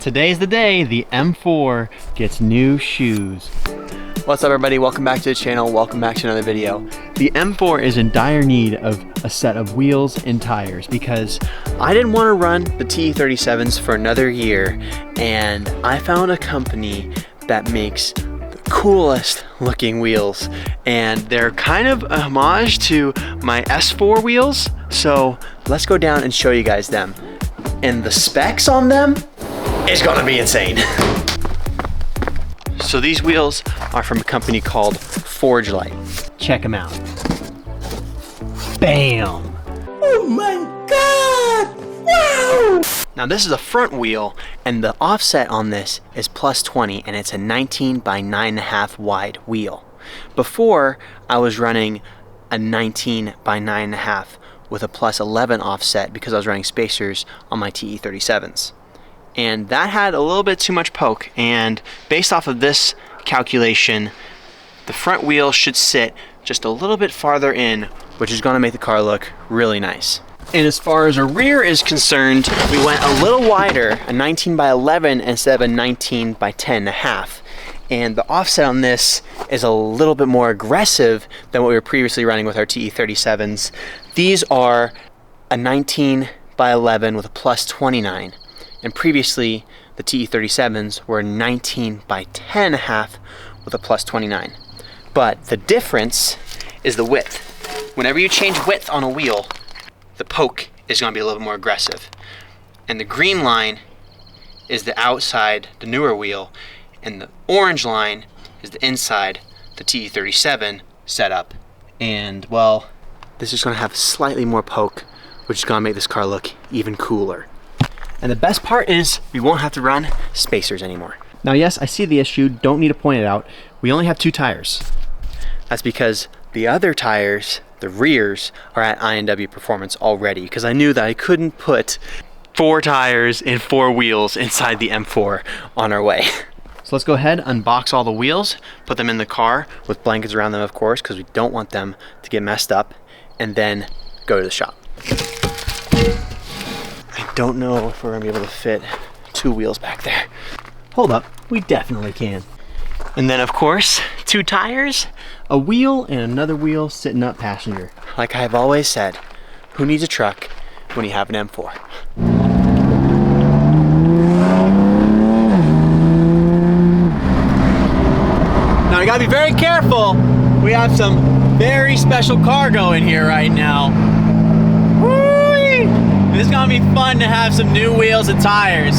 Today's the day the M4 gets new shoes. What's up everybody, welcome back to the channel, welcome back to another video. The M4 is in dire need of a set of wheels and tires because I didn't want to run the TE37s for another year, and I found a company that makes the coolest looking wheels, and they're kind of a homage to my S4 wheels. So let's go down and show you guys them. And the specs on them is gonna be insane. So these wheels are from a company called Forgelite. Check them out. Bam! Oh my God! Wow! Now this is a front wheel, and the offset on this is +20, and it's a 19 by 9.5 wide wheel. Before, I was running a 19 by 9.5 with a +11 offset because I was running spacers on my TE37s. And that had a little bit too much poke, and based off of this calculation, the front wheel should sit just a little bit farther in, which is going to make the car look really nice. And as far as a rear is concerned, we went a little wider, a 19 by 11 instead of a 19 by 10.5. And the offset on this is a little bit more aggressive than what we were previously running with our TE37s. These are a 19 by 11 with a +29. And previously, the TE37s were 19 by 10.5 with a +29. But the difference is the width. Whenever you change width on a wheel, the poke is going to be a little bit more aggressive. And the green line is the outside, the newer wheel, and the orange line is the inside, the TE37 setup. And well, this is going to have slightly more poke, which is going to make this car look even cooler. And the best part is we won't have to run spacers anymore. Now yes, I see the issue, don't need to point it out. We only have 2 tires. That's because the other tires, the rears, are at I&W Performance already, because I knew that I couldn't put 4 tires and 4 wheels inside the M4 on our way. So let's go ahead, unbox all the wheels, put them in the car with blankets around them, of course, because we don't want them to get messed up, and then go to the shop. I don't know if we're gonna be able to fit 2 wheels back there. Hold up, we definitely can. And then of course, 2 tires, a wheel and another wheel sitting up passenger. Like I've always said, who needs a truck when you have an M4? Now I gotta be very careful. We have some very special cargo in here right now. This is gonna be fun to have some new wheels and tires,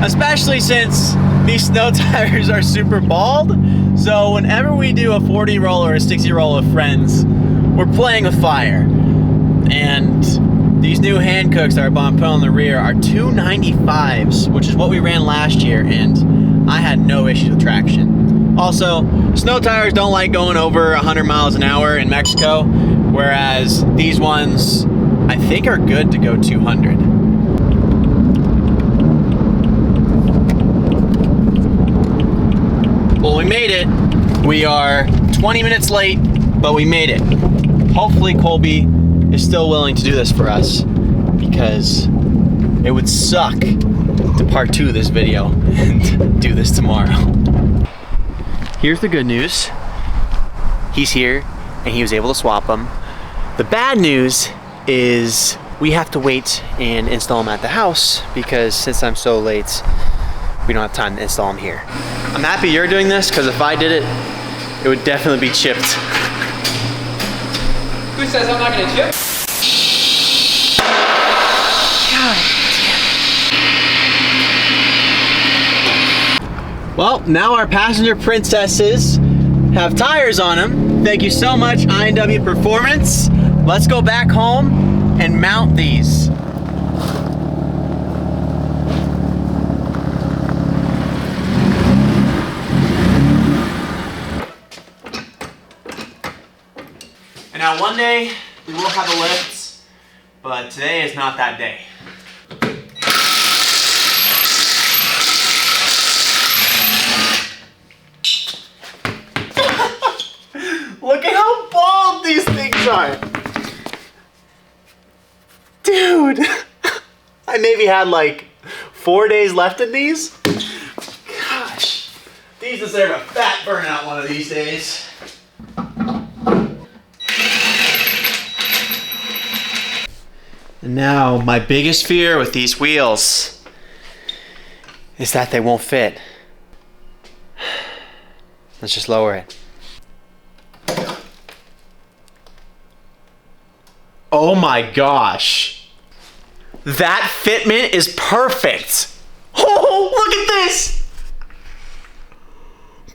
especially since these snow tires are super bald. So whenever we do a 40 roll or a 60 roll with friends, we're playing with fire. And these new hand cooks that are put on the rear are 295s, which is what we ran last year, and I had no issues with traction. Also, snow tires don't like going over 100 miles an hour in Mexico, whereas these ones I think are good to go 200. Well, we made it. We are 20 minutes late, but we made it. Hopefully Colby is still willing to do this for us, because it would suck to part 2 of this video and do this tomorrow. Here's the good news. He's here and he was able to swap them. The bad news is we have to wait and install them at the house, because since I'm so late, we don't have time to install them here. I'm happy you're doing this, because if I did it, it would definitely be chipped. Who says I'm not gonna chip? God. Well, now our passenger princesses have tires on them. Thank you so much, I&W Performance. Let's go back home and mount these. And now one day we will have a lift, but today is not that day. Look at how bald these things are. Dude, I maybe had like 4 days left in these? Gosh, these deserve a fat burnout one of these days. And now, my biggest fear with these wheels is that they won't fit. Let's just lower it. Oh my gosh. That fitment is perfect. Oh, look at this.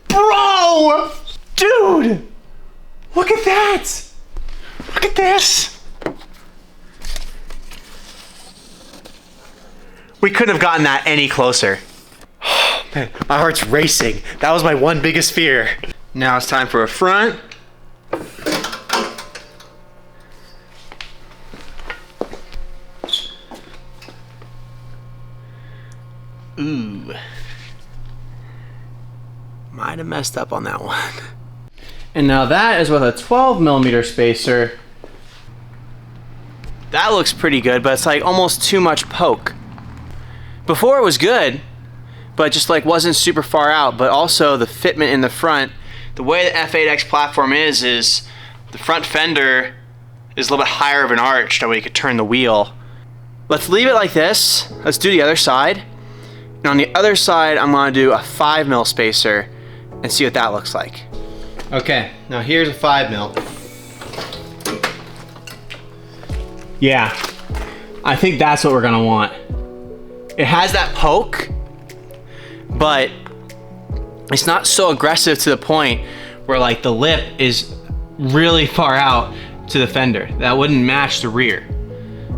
Bro! Dude! Look at that! Look at this! We couldn't have gotten that any closer. Oh, man, my heart's racing. That was my one biggest fear. Now it's time for a front. Ooh. Might have messed up on that one. And now that is with a 12mm spacer. That looks pretty good, but it's like almost too much poke. Before it was good, but just like wasn't super far out, but also the fitment in the front. The way the F8X platform is the front fender is a little bit higher of an arch, that way you could turn the wheel. Let's leave it like this. Let's do the other side. And on the other side, I'm gonna do a 5mm spacer and see what that looks like. Okay, now here's a 5mm. Yeah, I think that's what we're gonna want. It has that poke, but it's not so aggressive to the point where like the lip is really far out to the fender. That wouldn't match the rear,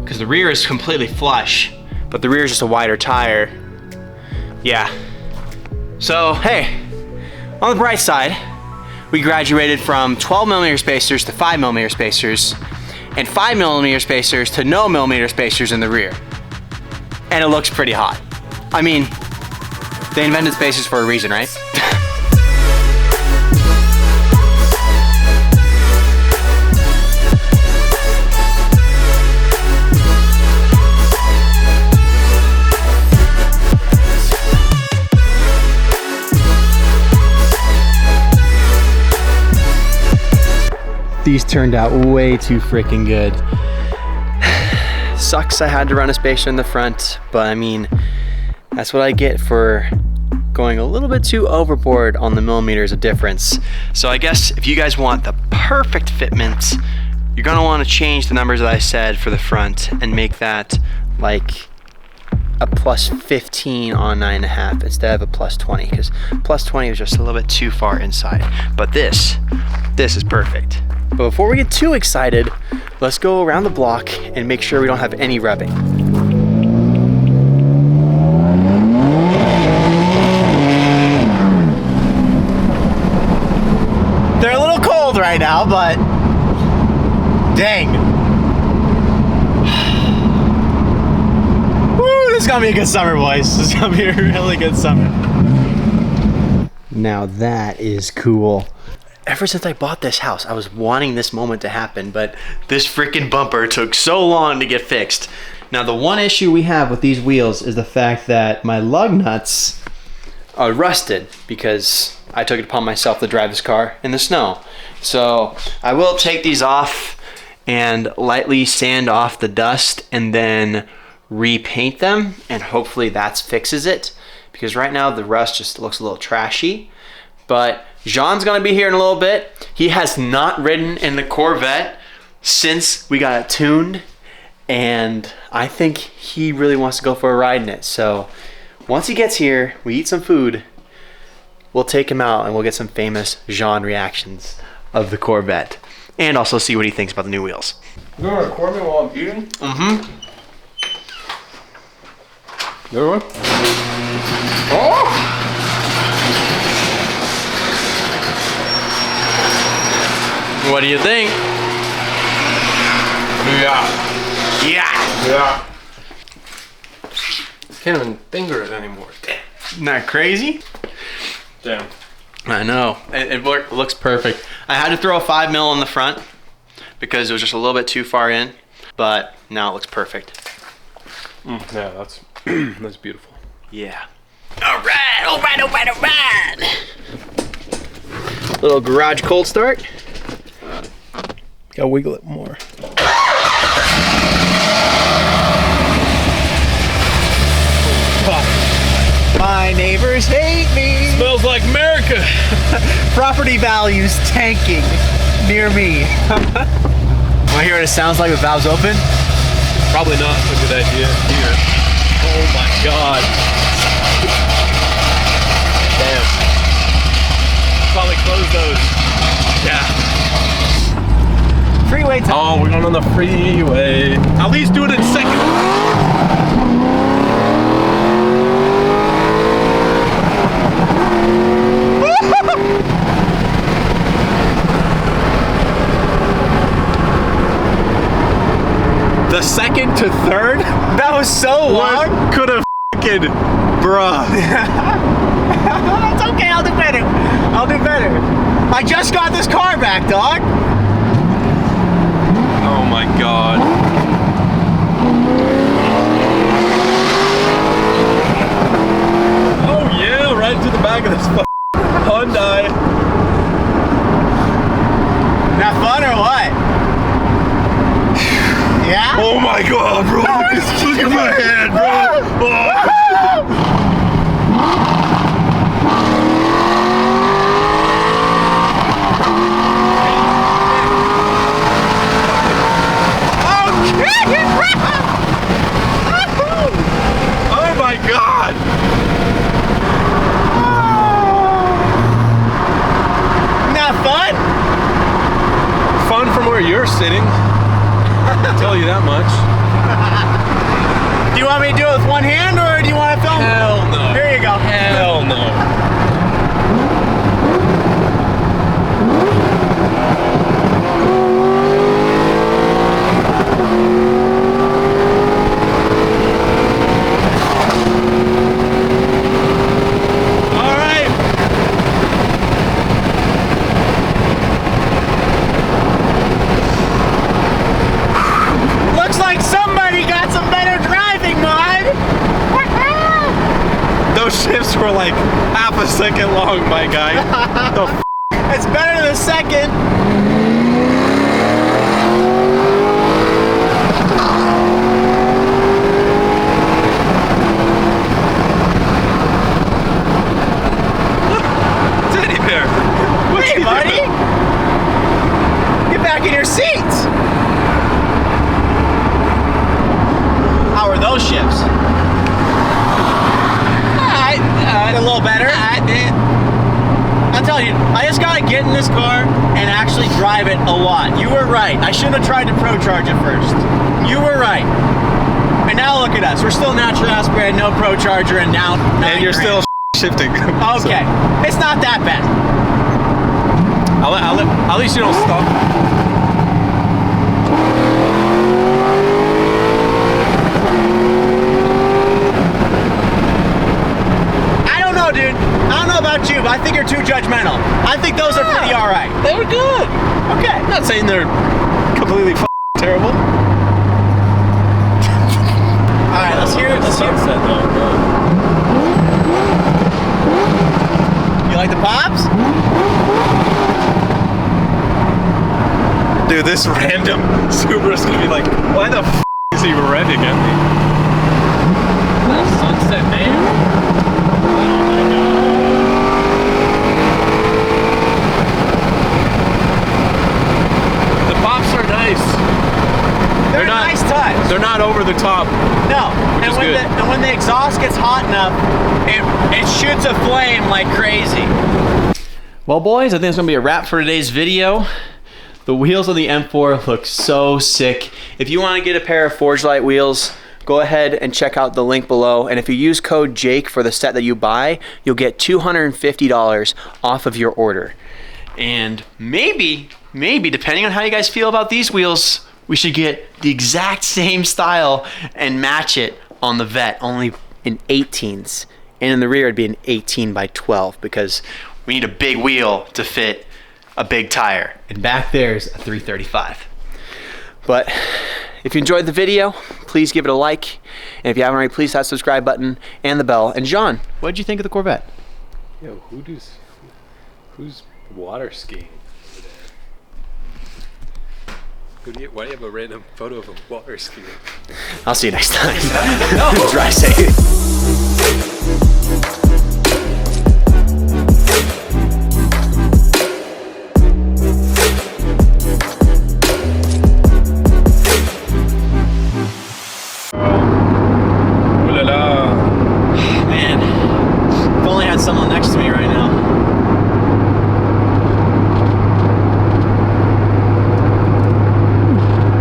because the rear is completely flush, but the rear is just a wider tire. Yeah. So, hey, on the bright side, we graduated from 12mm spacers to 5mm spacers, and 5mm spacers to no millimeter spacers in the rear. And it looks pretty hot. I mean, they invented spacers for a reason, right? These turned out way too freaking good. Sucks I had to run a spacer in the front, but I mean, that's what I get for going a little bit too overboard on the millimeters of difference. So I guess if you guys want the perfect fitment, you're gonna want to change the numbers that I said for the front and make that like a plus 15 on 9.5 instead of a plus 20, because plus 20 is just a little bit too far inside. But this is perfect. But before we get too excited, let's go around the block and make sure we don't have any rubbing. They're a little cold right now, but dang. Woo, this is gonna be a good summer, boys. This is gonna be a really good summer. Now that is cool. Ever since I bought this house, I was wanting this moment to happen, but this freaking bumper took so long to get fixed. Now the one issue we have with these wheels is the fact that my lug nuts are rusted because I took it upon myself to drive this car in the snow. So I will take these off and lightly sand off the dust and then repaint them, and hopefully that fixes it, because right now the rust just looks a little trashy. But Jean's gonna be here in a little bit. He has not ridden in the Corvette since we got it tuned, and I think he really wants to go for a ride in it. So once he gets here, we eat some food, we'll take him out and we'll get some famous Jean reactions of the Corvette, and also see what he thinks about the new wheels. You gonna record me while I'm eating? Mm-hmm. The other one? Oh! What do you think? Yeah. Yeah. Yeah. Can't even finger it anymore. Isn't that crazy? Damn. I know. It looks perfect. I had to throw a 5mm on the front because it was just a little bit too far in, but now it looks perfect. Yeah, that's that's beautiful. Yeah. All right, all right, all right, all right. Little garage cold start. Gotta wiggle it more. My neighbors hate me. Smells like America. Property values tanking near me. Want to hear what it sounds like with valves open? Probably not a good idea here. Oh my God. Damn. Probably close those. Yeah. Freeway time. Oh, we're going on the freeway. At least do it in second. The second to third? That was so long. Could have f***ing, bruh. It's okay, I'll do better. I'll do better. I just got this car back, dog. Oh my God. Oh yeah, right into the back of this Hyundai. Not fun or what? Yeah? Oh my God, bro. Look at my head, bro. Oh. Oh my God! Not fun? Fun from where you're sitting. I'll tell you that much. Do you want me to do it with one hand or do you want to film? Hell no. Here you go. Hell no. Those shifts were like half a second long, my guy. The f It's better than a second. Teddy bear. What's Hey, buddy. Get back in your seats. How are those shifts? A little better. I'll tell you, I just gotta get in this car and actually drive it a lot. You were right. I shouldn't have tried to pro charge it first. You were right. And now look at us. We're still natural aspirated, no pro charger, and now and you're still shifting. Okay. It's not that bad. At least you don't stop. Dude, I don't know about you, but I think you're too judgmental. I think those are pretty all right. They were good. Okay. I'm not saying they're completely terrible. All right, let's hear it. Let's hear it. You like the pops? Dude, this random Subaru's gonna be like, why the f is he revving at me? That sunset, man. They're not, nice touch. They're not over the top. No. And when the exhaust gets hot enough, it shoots a flame like crazy. Well, boys, I think it's gonna be a wrap for today's video. The wheels on the M4 look so sick. If you want to get a pair of Forgelite wheels, go ahead and check out the link below. And if you use code Jake for the set that you buy, you'll get $250 off of your order. And maybe, depending on how you guys feel about these wheels, we should get the exact same style and match it on the Vette, only in 18s. And in the rear, it'd be an 18 by 12 because we need a big wheel to fit a big tire. And back there's a 335. But if you enjoyed the video, please give it a like. And if you haven't already, please hit that subscribe button and the bell. And John, what did you think of the Corvette? Yo, who's water skiing over there? Why do you have a random photo of a water skiing? I'll see you next time. Drive safe.